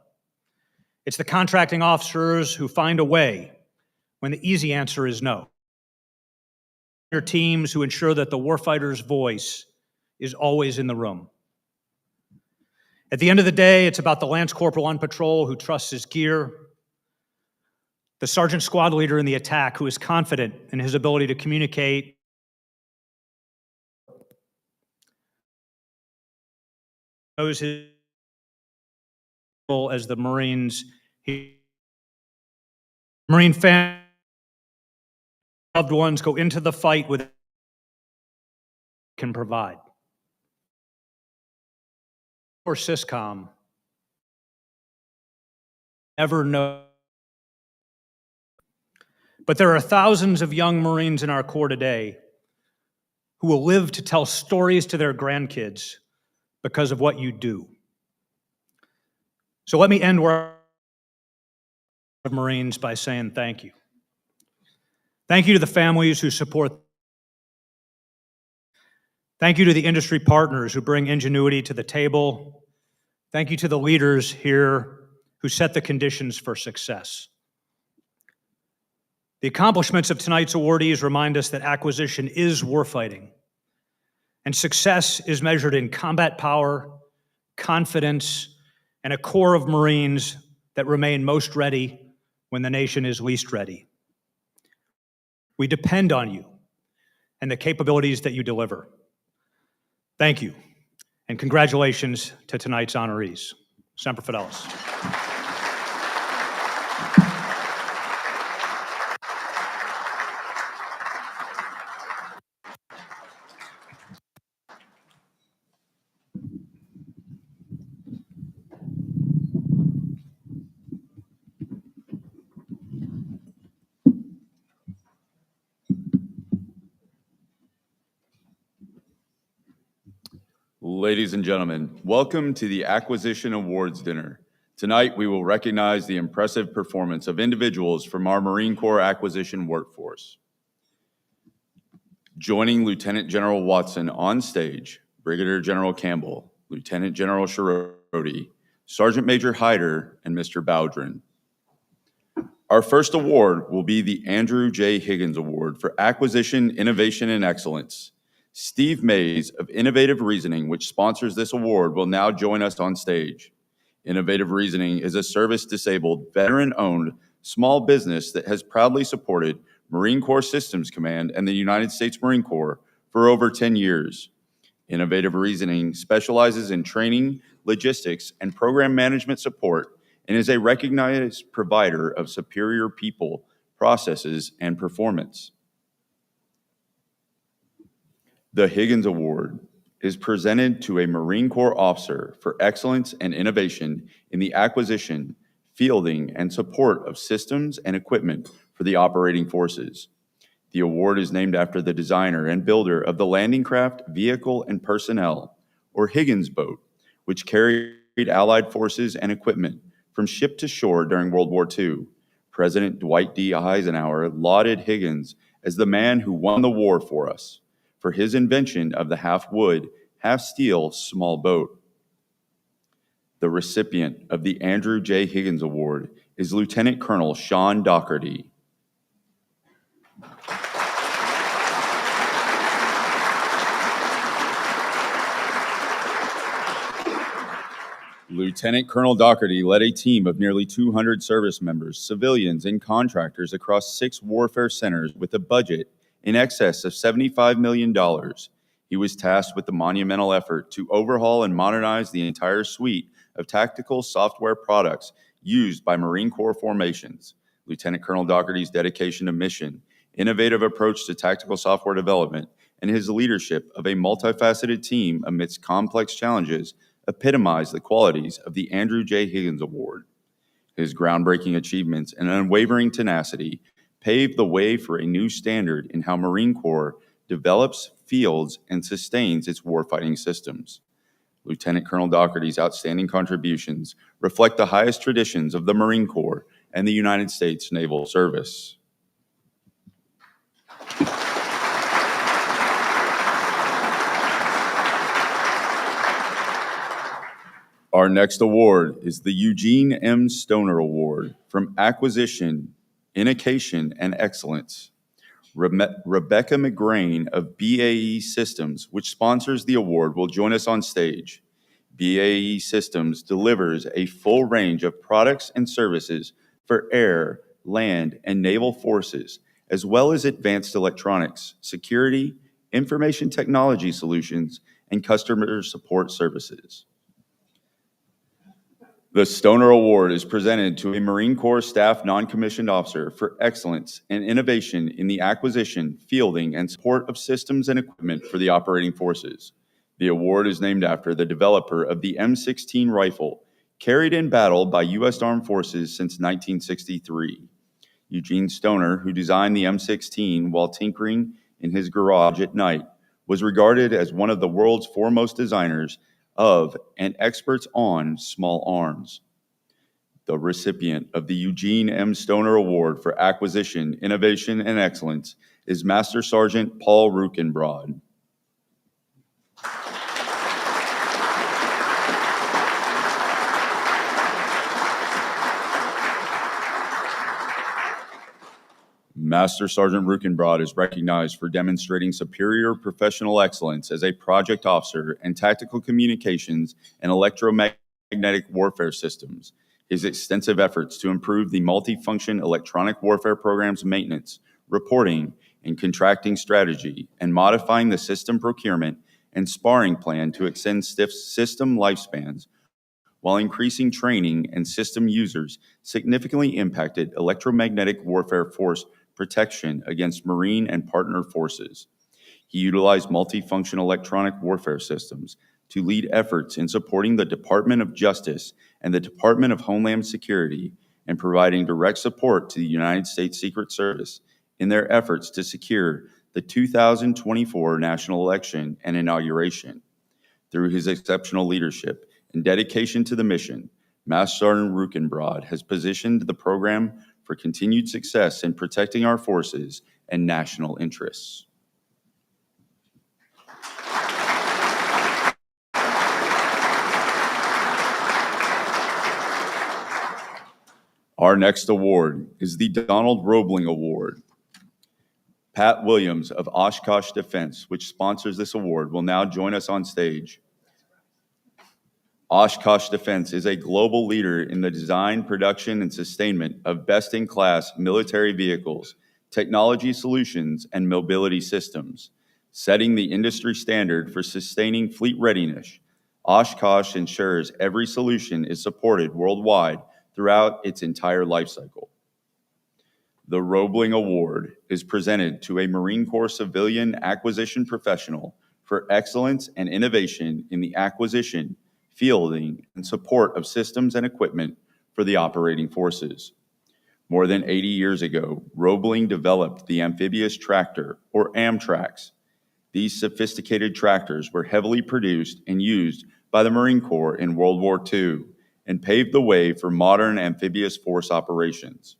It's the contracting officers who find a way when the easy answer is no. Your teams who ensure that the warfighter's voice is always in the room. At the end of the day, it's about the Lance Corporal on patrol who trusts his gear, the Sergeant Squad Leader in the attack who is confident in his ability to communicate, knows his role as the Marines. Marine family, loved ones go into the fight with can provide. Or Syscom never know. But there are thousands of young Marines in our Corps today who will live to tell stories to their grandkids because of what you do. So let me end where Marines by saying thank you. Thank you to the families who support. Thank you to the industry partners who bring ingenuity to the table. Thank you to the leaders here who set the conditions for success. The accomplishments of tonight's awardees remind us that acquisition is warfighting, and success is measured in combat power, confidence, and a corps of Marines that remain most ready when the nation is least ready. We depend on you and the capabilities that you deliver. Thank you, and congratulations to tonight's honorees. Semper Fidelis. Ladies and gentlemen, welcome to the Acquisition Awards Dinner. Tonight, we will recognize the impressive performance of individuals from our Marine Corps acquisition workforce. Joining Lieutenant General Watson on stage, Brigadier General Campbell, Lieutenant General Sharoti, Sergeant Major Hyder, and Mr. Bowdrin. Our first award will be the Andrew J. Higgins Award for Acquisition, Innovation, and Excellence. Steve Mays of Innovative Reasoning, which sponsors this award, will now join us on stage. Innovative Reasoning is a service-disabled, veteran-owned small business that has proudly supported Marine Corps Systems Command and the United States Marine Corps for over 10 years. Innovative Reasoning specializes in training, logistics, and program management support and is a recognized provider of superior people, processes, and performance. The Higgins Award is presented to a Marine Corps officer for excellence and innovation in the acquisition, fielding, and support of systems and equipment for the operating forces. The award is named after the designer and builder of the landing craft, vehicle, and personnel, or Higgins boat, which carried Allied forces and equipment from ship to shore during World War II. President Dwight D. Eisenhower lauded Higgins as the man who won the war for us, for his invention of the half-wood, half-steel small boat. The recipient of the Andrew J. Higgins Award is Lieutenant Colonel Sean Doherty. Lieutenant Colonel Doherty led a team of nearly 200 service members, civilians, and contractors across 6 warfare centers with a budget in excess of $75 million. He was tasked with the monumental effort to overhaul and modernize the entire suite of tactical software products used by Marine Corps formations. Lieutenant Colonel Doherty's dedication to mission, innovative approach to tactical software development, and his leadership of a multifaceted team amidst complex challenges epitomize the qualities of the Andrew J. Higgins Award. His groundbreaking achievements and unwavering tenacity paved the way for a new standard in how Marine Corps develops, fields, and sustains its warfighting systems. Lieutenant Colonel Doherty's outstanding contributions reflect the highest traditions of the Marine Corps and the United States Naval Service. Our next award is the Eugene M. Stoner Award from Acquisition, Innovation, and Excellence. Rebecca McGrain of BAE Systems, which sponsors the award, will join us on stage. BAE Systems delivers a full range of products and services for air, land, and naval forces, as well as advanced electronics, security, information technology solutions, and customer support services. The Stoner Award is presented to a Marine Corps staff non-commissioned officer for excellence and innovation in the acquisition, fielding, and support of systems and equipment for the operating forces. The award is named after the developer of the M16 rifle, carried in battle by U.S. Armed Forces since 1963. Eugene Stoner, who designed the M16 while tinkering in his garage at night, was regarded as one of the world's foremost designers of and experts on small arms. The recipient of the Eugene M. Stoner Award for Acquisition, Innovation, and Excellence is Master Sergeant Paul Rukenbrod. Master Sergeant Rukenbrod is recognized for demonstrating superior professional excellence as a project officer in tactical communications and electromagnetic warfare systems. His extensive efforts to improve the multifunction electronic warfare program's maintenance, reporting, and contracting strategy, and modifying the system procurement and sparring plan to extend system lifespans, while increasing training and system users, significantly impacted electromagnetic warfare force protection against Marine and partner forces. He utilized multifunction electronic warfare systems to lead efforts in supporting the Department of Justice and the Department of Homeland Security and providing direct support to the United States Secret Service in their efforts to secure the 2024 national election and inauguration. Through his exceptional leadership and dedication to the mission, Master Sergeant Rukenbrod has positioned the program for continued success in protecting our forces and national interests. Our next award is the Donald Roebling Award. Pat Williams of Oshkosh Defense, which sponsors this award, will now join us on stage. Oshkosh Defense is a global leader in the design, production, and sustainment of best-in-class military vehicles, technology solutions, and mobility systems. Setting the industry standard for sustaining fleet readiness, Oshkosh ensures every solution is supported worldwide throughout its entire lifecycle. The Roebling Award is presented to a Marine Corps civilian acquisition professional for excellence and innovation in the acquisition, fielding, and support of systems and equipment for the operating forces. More than 80 years ago, Roebling developed the amphibious tractor, or Amtracs. These sophisticated tractors were heavily produced and used by the Marine Corps in World War II and paved the way for modern amphibious force operations.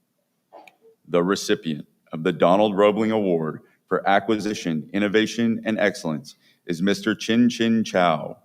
The recipient of the Donald Roebling Award for Acquisition, Innovation, and Excellence is Mr. Chin Chin Chow.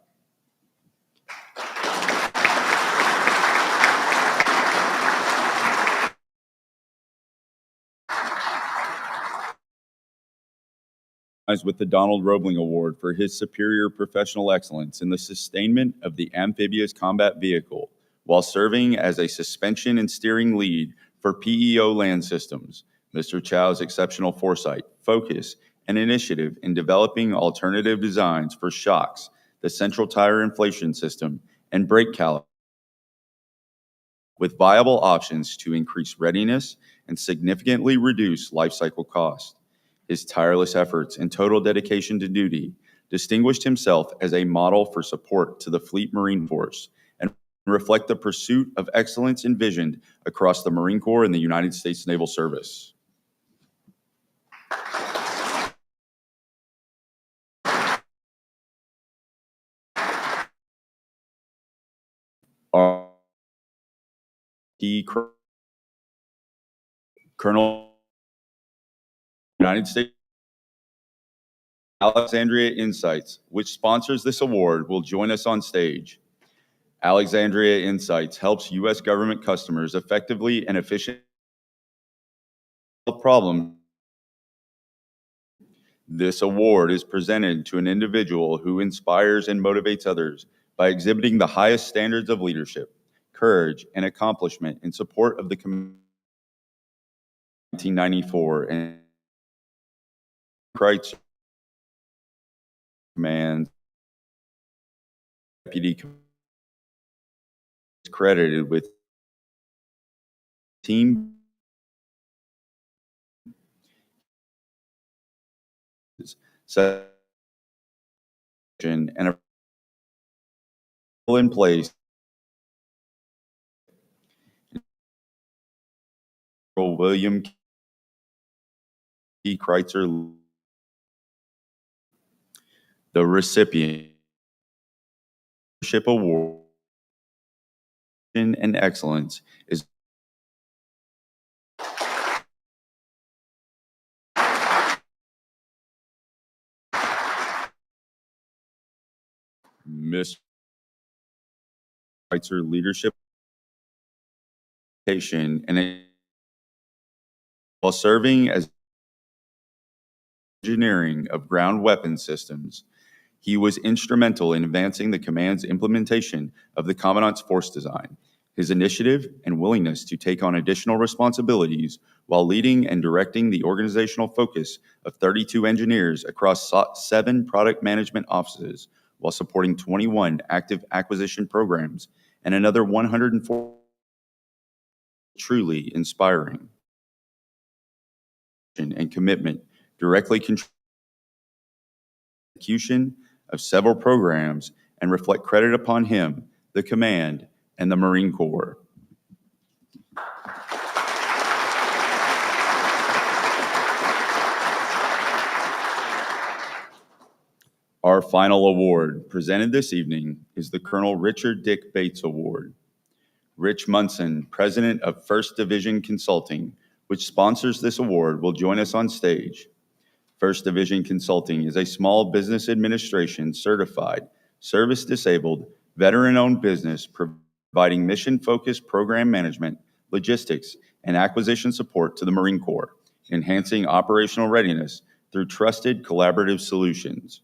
With the Donald Roebling Award for his superior professional excellence in the sustainment of the amphibious combat vehicle while serving as a suspension and steering lead for PEO land systems. Mr. Chow's exceptional foresight, focus, and initiative in developing alternative designs for shocks, the central tire inflation system, and brake caliper with viable options to increase readiness and significantly reduce life cycle cost. His tireless efforts and total dedication to duty distinguished himself as a model for support to the Fleet Marine Force and reflect the pursuit of excellence envisioned across the Marine Corps and the United States Naval Service. Our Colonel United States Alexandria Insights, which sponsors this award, will join us on stage. Alexandria Insights helps U.S. government customers effectively and efficiently solve problems. This award is presented to an individual who inspires and motivates others by exhibiting the highest standards of leadership, courage, and accomplishment in support of the 1994 and Kreitzer Command Deputy is credited with team and a in place William T. Kreitzer, the recipient award and excellence is Mr. Kreitzer leadership and while serving as engineering of ground weapon systems, he was instrumental in advancing the command's implementation of the Commandant's Force Design. His initiative and willingness to take on additional responsibilities while leading and directing the organizational focus of 32 engineers across 7 product management offices while supporting 21 active acquisition programs and another 104 truly inspiring and commitment directly contribute to the execution of several programs and reflect credit upon him, the command, and the Marine Corps. Our final award presented this evening is the Colonel Richard Dick Bates Award. Rich Munson, president of First Division Consulting, which sponsors this award, will join us on stage. First Division Consulting is a small business administration certified, service-disabled, veteran-owned business providing mission-focused program management, logistics, and acquisition support to the Marine Corps, enhancing operational readiness through trusted collaborative solutions.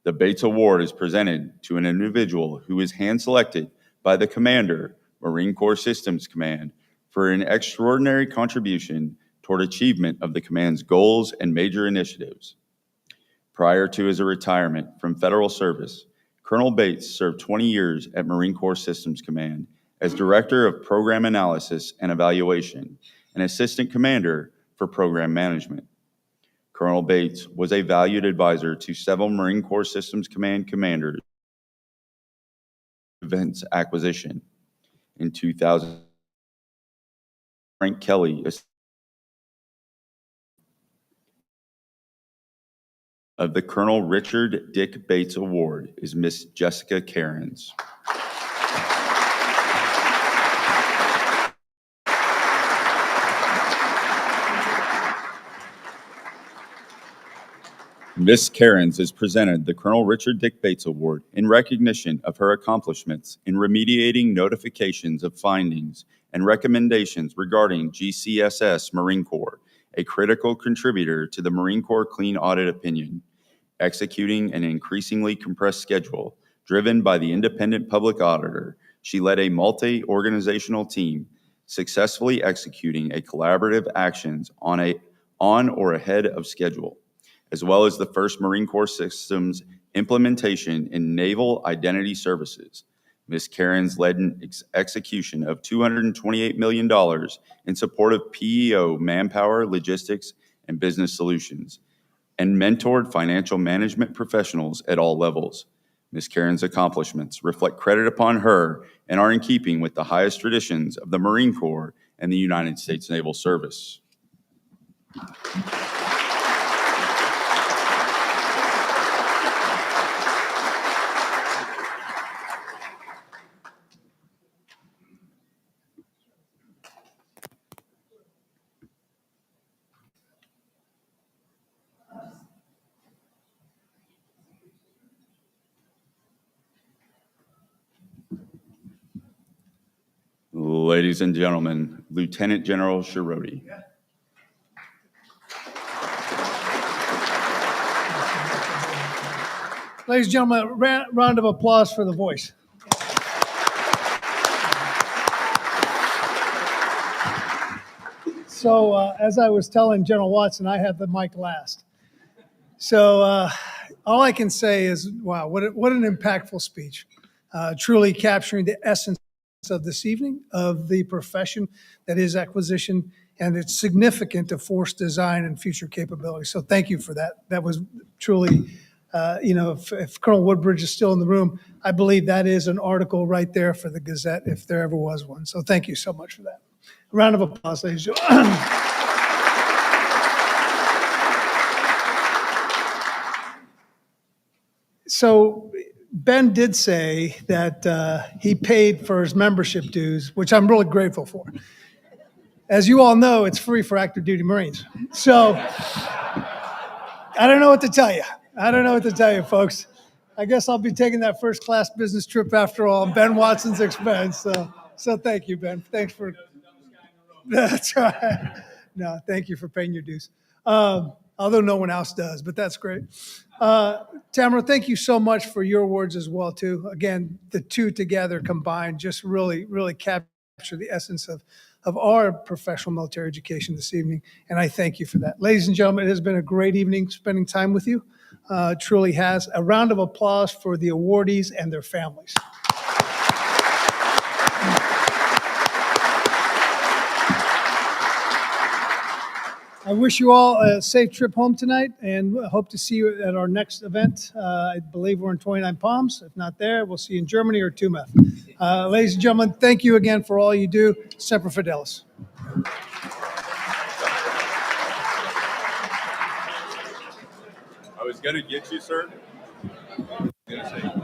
The Bates Award is presented to an individual who is hand-selected by the Commander, Marine Corps Systems Command, for an extraordinary contribution toward achievement of the command's goals and major initiatives. Prior to his retirement from federal service, Colonel Bates served 20 years at Marine Corps Systems Command as Director of Program Analysis and Evaluation and Assistant Commander for Program Management. Colonel Bates was a valued advisor to several Marine Corps Systems Command commanders. Events acquisition. In 2000, Frank Kelly of the Colonel Richard Dick Bates Award is Miss Jessica Cairns. Miss Cairns is presented the Colonel Richard Dick Bates Award in recognition of her accomplishments in remediating notifications of findings and recommendations regarding GCSS Marine Corps, a critical contributor to the Marine Corps Clean Audit Opinion, executing an increasingly compressed schedule driven by the independent public auditor. She led a multi-organizational team, successfully executing a collaborative actions on or ahead of schedule, as well as the first Marine Corps systems implementation in Naval Identity Services. Ms. Cairns led an execution of $228 million in support of PEO manpower, logistics, and business solutions, and mentored financial management professionals at all levels. Ms. Cairns' accomplishments reflect credit upon her and are in keeping with the highest traditions of the Marine Corps and the United States Naval Service. Ladies and gentlemen, Lieutenant General Shiroti. Ladies and gentlemen, round of applause for the voice. So as I was telling General Watson, I had the mic last. So all I can say is, wow, what an impactful speech. Truly capturing the essence of this evening, of the profession that is acquisition, and it's significant to force design and future capability. So thank you for that. That was truly, if Colonel Woodbridge is still in the room, I believe that is an article right there for the Gazette if there ever was one. So thank you so much for that. A round of applause, ladies and gentlemen. So Ben did say that he paid for his membership dues, which I'm really grateful for. As you all know, it's free for active duty Marines. So I don't know what to tell you. I don't know what to tell you, folks. I guess I'll be taking that first class business trip after all, Ben Watson's expense. So thank you, Ben. Thanks for, that's right. No, thank you for paying your dues. Although no one else does, but that's great. Tamara, thank you so much for your words as well, too. Again, the two together combined just really, really capture the essence of our professional military education this evening, and I thank you for that. Ladies and gentlemen, it has been a great evening spending time with you. Truly has. A round of applause for the awardees and their families. I wish you all a safe trip home tonight, and hope to see you at our next event. I believe we're in 29 Palms. If not there, we'll see you in Germany or Tumeth. Ladies and gentlemen, thank you again for all you do. Semper Fidelis. I was going to get you, sir. Gonna say